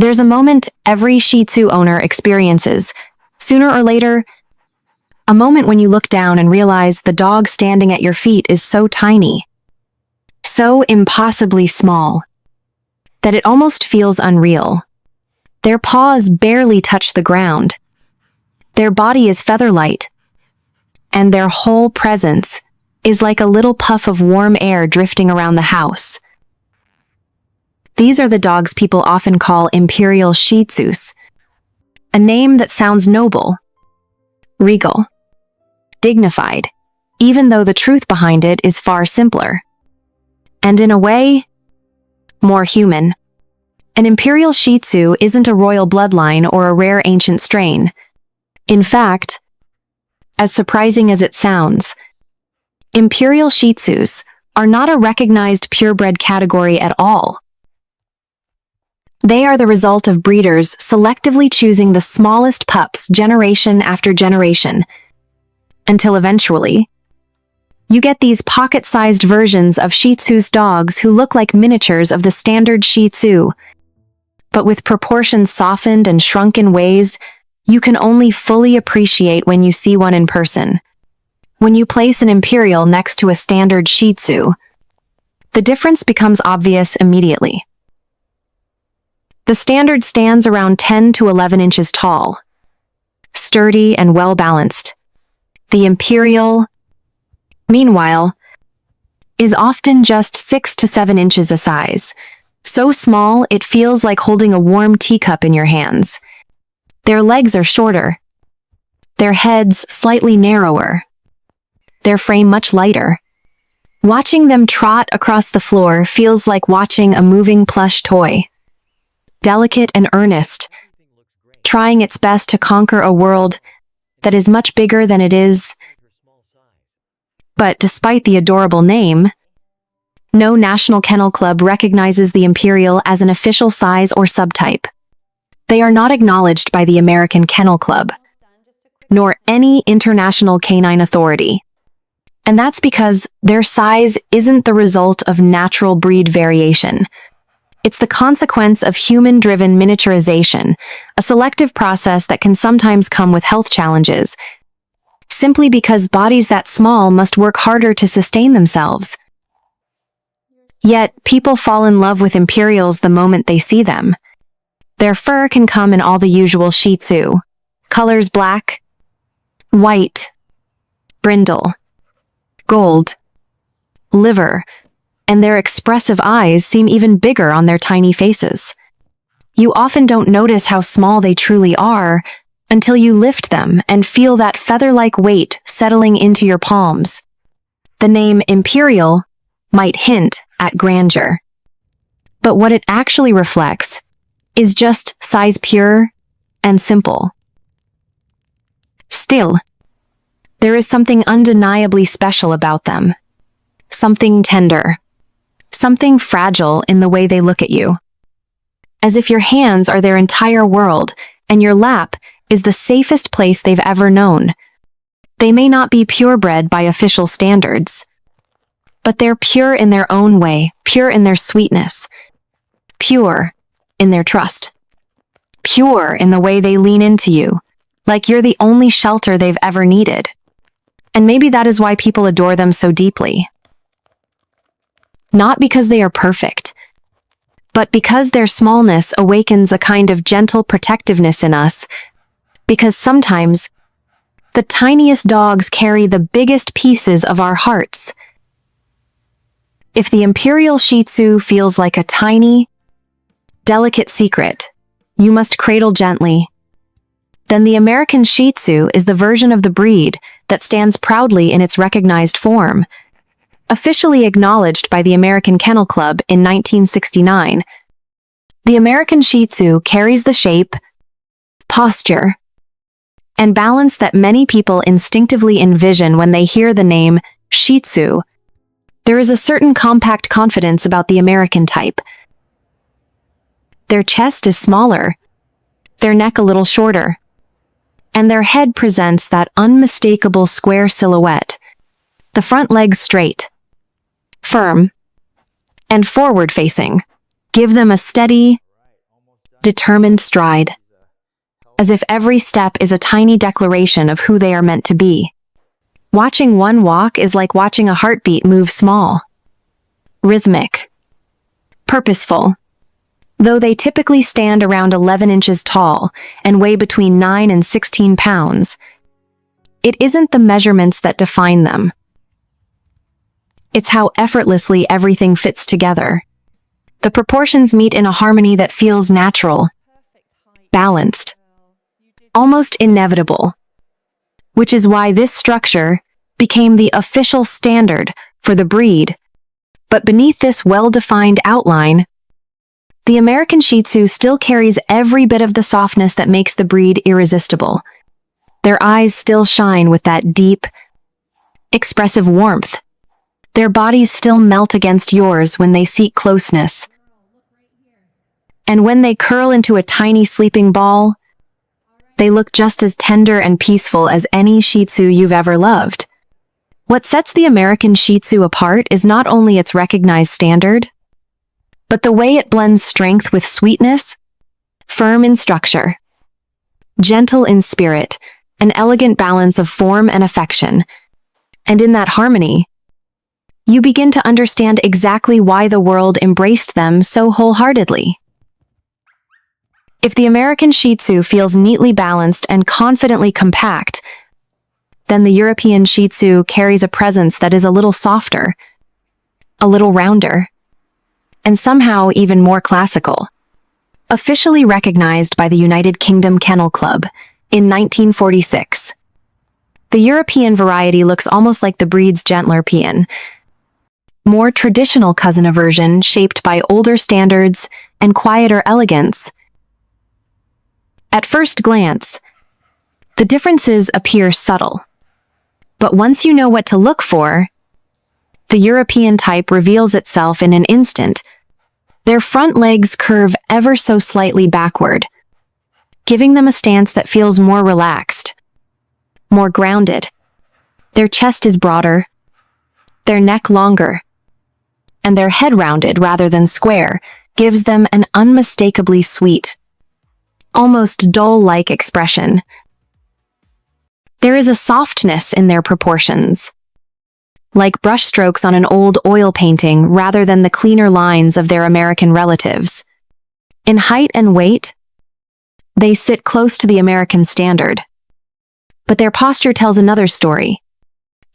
There's a moment every Shih Tzu owner experiences, sooner or later, a moment when you look down and realize the dog standing at your feet is so tiny, so impossibly small, that it almost feels unreal. Their paws barely touch the ground. Their body is feather-light, and their whole presence is like a little puff of warm air drifting around the house. These are the dogs people often call Imperial Shih Tzus, a name that sounds noble, regal, dignified, even though the truth behind it is far simpler. And in a way, more human. An Imperial Shih Tzu isn't a royal bloodline or a rare ancient strain. In fact, as surprising as it sounds, Imperial Shih Tzus are not a recognized purebred category at all. They are the result of breeders selectively choosing the smallest pups generation after generation, until eventually, you get these pocket-sized versions of Shih Tzus dogs who look like miniatures of the standard Shih Tzu, but with proportions softened and shrunk in ways you can only fully appreciate when you see one in person. When you place an Imperial next to a standard Shih Tzu, the difference becomes obvious immediately. The standard stands around 10 to 11 inches tall, sturdy and well-balanced. The Imperial, meanwhile, is often just 6 to 7 inches a size, so small it feels like holding a warm teacup in your hands. Their legs are shorter, their heads slightly narrower, their frame much lighter. Watching them trot across the floor feels like watching a moving plush toy. Delicate and earnest, trying its best to conquer a world that is much bigger than it is. But despite the adorable name, no national kennel club recognizes the Imperial as an official size or subtype. They are not acknowledged by the American Kennel Club, nor any international canine authority. And that's because their size isn't the result of natural breed variation. It's the consequence of human-driven miniaturization, a selective process that can sometimes come with health challenges, simply because bodies that small must work harder to sustain themselves. Yet, people fall in love with Imperials the moment they see them. Their fur can come in all the usual Shih Tzu colors: black, white, brindle, gold, liver, and their expressive eyes seem even bigger on their tiny faces. You often don't notice how small they truly are until you lift them and feel that feather-like weight settling into your palms. The name Imperial might hint at grandeur, but what it actually reflects is just size pure and simple. Still, there is something undeniably special about them. Something tender. Something fragile in the way they look at you. As if your hands are their entire world and your lap is the safest place they've ever known. They may not be purebred by official standards, but they're pure in their own way, pure in their sweetness, pure in their trust, pure in the way they lean into you, like you're the only shelter they've ever needed. And maybe that is why people adore them so deeply. Not because they are perfect, but because their smallness awakens a kind of gentle protectiveness in us, because sometimes the tiniest dogs carry the biggest pieces of our hearts. If the Imperial Shih Tzu feels like a tiny, delicate secret you must cradle gently, then the American Shih Tzu is the version of the breed that stands proudly in its recognized form. Officially acknowledged by the American Kennel Club in 1969, the American Shih Tzu carries the shape, posture, and balance that many people instinctively envision when they hear the name Shih Tzu. There is a certain compact confidence about the American type. Their chest is smaller, their neck a little shorter, and their head presents that unmistakable square silhouette. The front legs straight, firm, and forward-facing give them a steady, determined stride, as if every step is a tiny declaration of who they are meant to be. Watching one walk is like watching a heartbeat move small, rhythmic, purposeful. Though they typically stand around 11 inches tall and weigh between 9 and 16 pounds, it isn't the measurements that define them. It's how effortlessly everything fits together. The proportions meet in a harmony that feels natural, balanced, almost inevitable, which is why this structure became the official standard for the breed. But beneath this well-defined outline, the American Shih Tzu still carries every bit of the softness that makes the breed irresistible. Their eyes still shine with that deep, expressive warmth. Their bodies still melt against yours when they seek closeness. And when they curl into a tiny sleeping ball, they look just as tender and peaceful as any Shih Tzu you've ever loved. What sets the American Shih Tzu apart is not only its recognized standard, but the way it blends strength with sweetness, firm in structure, gentle in spirit, an elegant balance of form and affection. And in that harmony, you begin to understand exactly why the world embraced them so wholeheartedly. If the American Shih Tzu feels neatly balanced and confidently compact, then the European Shih Tzu carries a presence that is a little softer, a little rounder, and somehow even more classical. Officially recognized by the United Kingdom Kennel Club in 1946, the European variety looks almost like the breed's gentler European, more traditional cousin version shaped by older standards and quieter elegance. At first glance, the differences appear subtle. But once you know what to look for, the European type reveals itself in an instant. Their front legs curve ever so slightly backward, giving them a stance that feels more relaxed, more grounded. Their chest is broader, their neck longer, and their head rounded rather than square gives them an unmistakably sweet, almost doll-like expression. There is a softness in their proportions, like brushstrokes on an old oil painting rather than the cleaner lines of their American relatives. In height and weight, they sit close to the American standard. But their posture tells another story.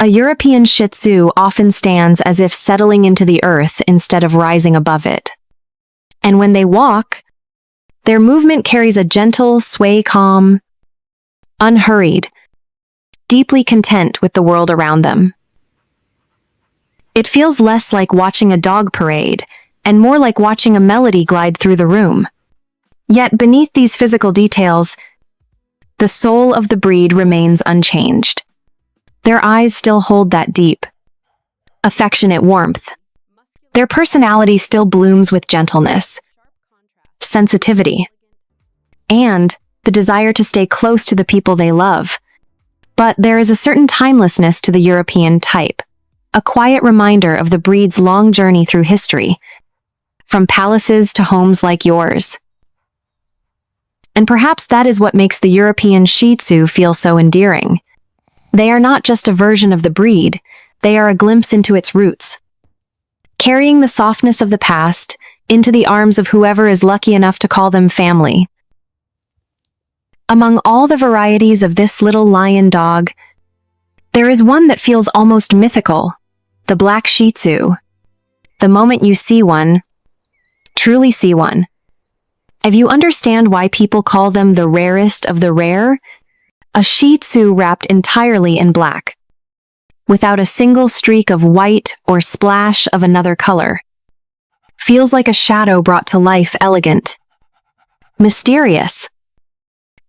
A European Shih Tzu often stands as if settling into the earth instead of rising above it. And when they walk, their movement carries a gentle sway, calm, unhurried, deeply content with the world around them. It feels less like watching a dog parade and more like watching a melody glide through the room. Yet beneath these physical details, the soul of the breed remains unchanged. Their eyes still hold that deep, affectionate warmth. Their personality still blooms with gentleness, sensitivity, and the desire to stay close to the people they love. But there is a certain timelessness to the European type, a quiet reminder of the breed's long journey through history, from palaces to homes like yours. And perhaps that is what makes the European Shih Tzu feel so endearing. They are not just a version of the breed, they are a glimpse into its roots, carrying the softness of the past into the arms of whoever is lucky enough to call them family. Among all the varieties of this little lion dog, there is one that feels almost mythical, the black Shih Tzu. The moment you see one, truly see one, if you understand why people call them the rarest of the rare, a Shih Tzu wrapped entirely in black, without a single streak of white or splash of another color, feels like a shadow brought to life, elegant, mysterious,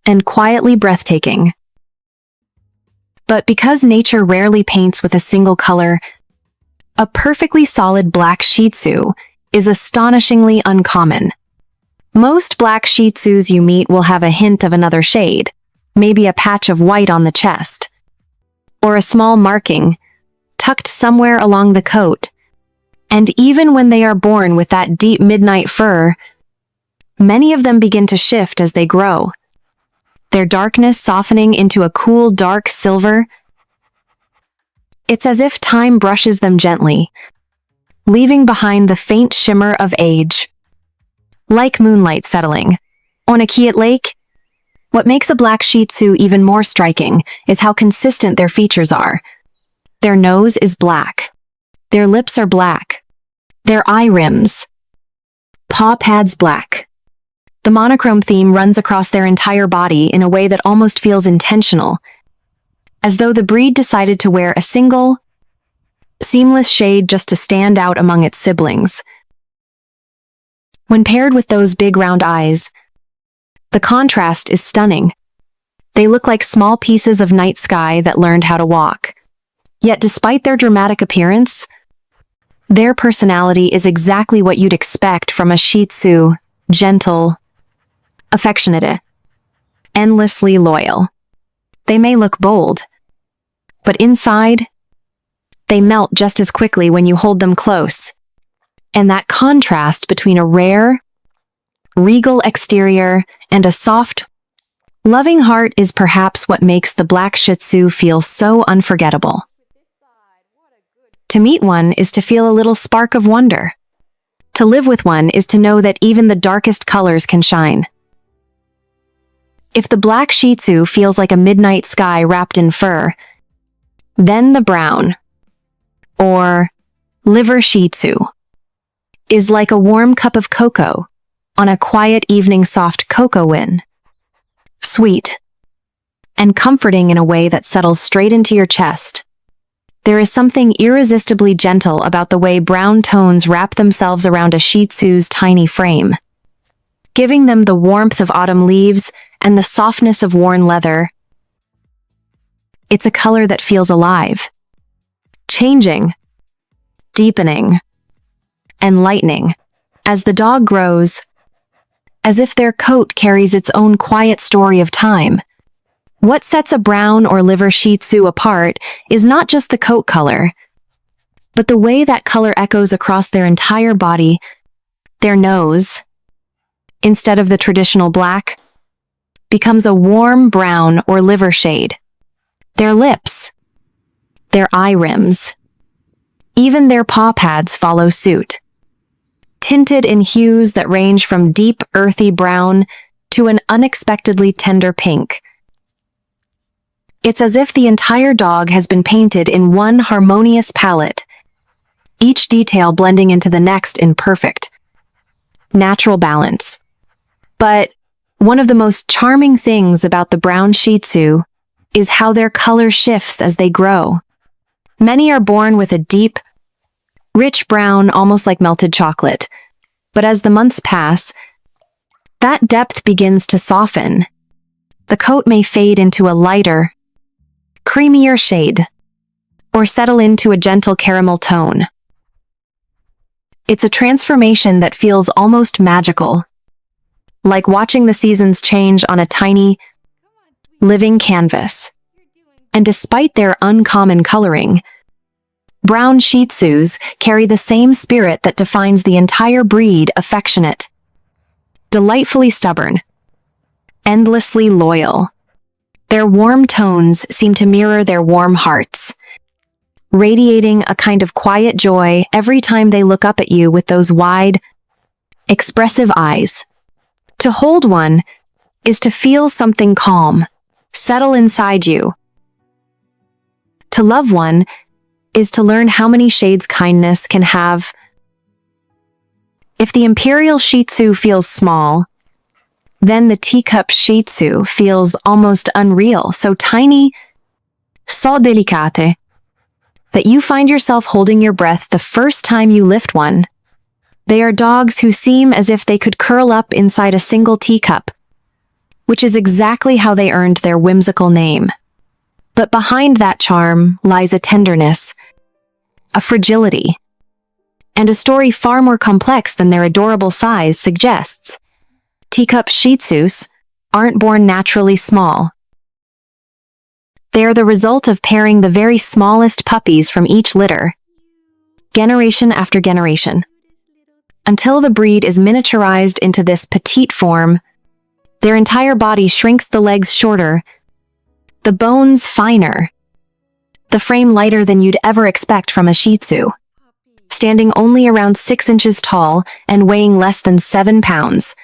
and quietly breathtaking. But because nature rarely paints with a single color, a perfectly solid black Shih Tzu is astonishingly uncommon. Most black Shih Tzus you meet will have a hint of another shade, maybe a patch of white on the chest, or a small marking tucked somewhere along the coat. And even when they are born with that deep midnight fur, Many of them begin to shift as they grow, their darkness softening into a cool, dark silver. It's as if time brushes them gently, leaving behind the faint shimmer of age. Like moonlight settling on a quiet lake, what makes a black Shih Tzu even more striking is how consistent their features are. Their nose is black. Their lips are black. Their eye rims. Paw pads black. The monochrome theme runs across their entire body in a way that almost feels intentional, as though the breed decided to wear a single, seamless shade just to stand out among its siblings. When paired with those big round eyes, the contrast is stunning. They look like small pieces of night sky that learned how to walk. Yet despite their dramatic appearance, their personality is exactly what you'd expect from a Shih Tzu: gentle, affectionate, endlessly loyal. They may look bold, but inside, they melt just as quickly when you hold them close. And that contrast between a rare, regal exterior and a soft, loving heart is perhaps what makes the black Shih Tzu feel so unforgettable. To meet one is to feel a little spark of wonder. To live with one is to know that even the darkest colors can shine. If the black Shih Tzu feels like a midnight sky wrapped in fur, then the brown, or liver Shih Tzu, is like a warm cup of cocoa on a quiet evening, soft cocoa wind. Sweet and comforting in a way that settles straight into your chest. There is something irresistibly gentle about the way brown tones wrap themselves around a Shih Tzu's tiny frame, giving them the warmth of autumn leaves and the softness of worn leather. It's a color that feels alive, changing, deepening, and lightening as the dog grows, as if their coat carries its own quiet story of time. What sets a brown or liver Shih Tzu apart is not just the coat color, but the way that color echoes across their entire body. Their nose, instead of the traditional black, becomes a warm brown or liver shade. Their lips, their eye rims, even their paw pads follow suit, tinted in hues that range from deep, earthy brown to an unexpectedly tender pink. It's as if the entire dog has been painted in one harmonious palette, each detail blending into the next in perfect, natural balance. But one of the most charming things about the brown Shih Tzu is how their color shifts as they grow. Many are born with a deep, rich brown, almost like melted chocolate, but as the months pass, that depth begins to soften. The coat may fade into a lighter, creamier shade, or settle into a gentle caramel tone. It's a transformation that feels almost magical, like watching the seasons change on a tiny, living canvas. And despite their uncommon coloring, brown Shih Tzus carry the same spirit that defines the entire breed: affectionate, delightfully stubborn, endlessly loyal. Their warm tones seem to mirror their warm hearts, radiating a kind of quiet joy every time they look up at you with those wide, expressive eyes. To hold one is to feel something calm settle inside you. To love one is to learn how many shades kindness can have. If the Imperial Shih Tzu feels small, then the Teacup Shih Tzu feels almost unreal, so tiny, so delicate, that you find yourself holding your breath the first time you lift one. They are dogs who seem as if they could curl up inside a single teacup, which is exactly how they earned their whimsical name. But behind that charm lies a tenderness, a fragility, and a story far more complex than their adorable size suggests. Teacup Shih Tzus aren't born naturally small. They are the result of pairing the very smallest puppies from each litter, generation after generation. until the breed is miniaturized into this petite form. Their entire body shrinks, the legs shorter, the bones finer, the frame lighter than you'd ever expect from a Shih Tzu. Standing only around 6 inches tall and weighing less than 7 pounds.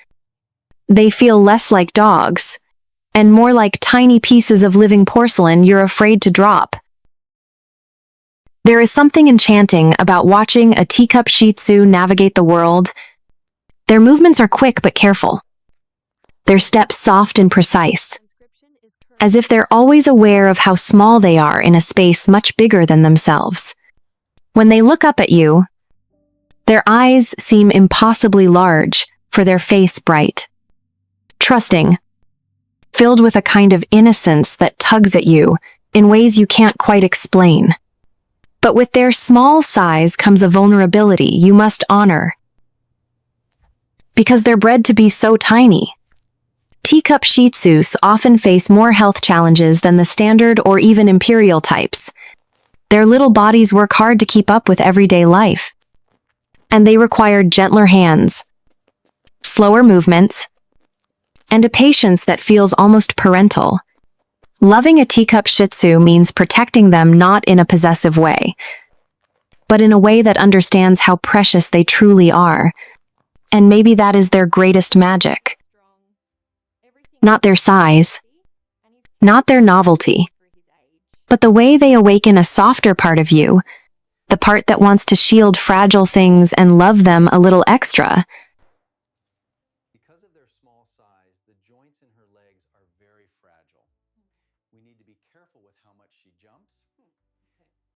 They feel less like dogs, and more like tiny pieces of living porcelain you're afraid to drop. There is something enchanting about watching a teacup Shih Tzu navigate the world. Their movements are quick but careful. Their steps soft and precise, as if they're always aware of how small they are in a space much bigger than themselves. When they look up at you, their eyes seem impossibly large, for their face bright, trusting, filled with a kind of innocence that tugs at you in ways you can't quite explain. But with their small size comes a vulnerability you must honor, because they're bred to be so tiny. Teacup Shih Tzus often face more health challenges than the standard or even Imperial types. Their little bodies work hard to keep up with everyday life, and they require gentler hands, slower movements, and a patience that feels almost parental. Loving a teacup Shih Tzu means protecting them not in a possessive way, but in a way that understands how precious they truly are, and maybe that is their greatest magic. Not their size, not their novelty, but the way they awaken a softer part of you, the part that wants to shield fragile things and love them a little extra.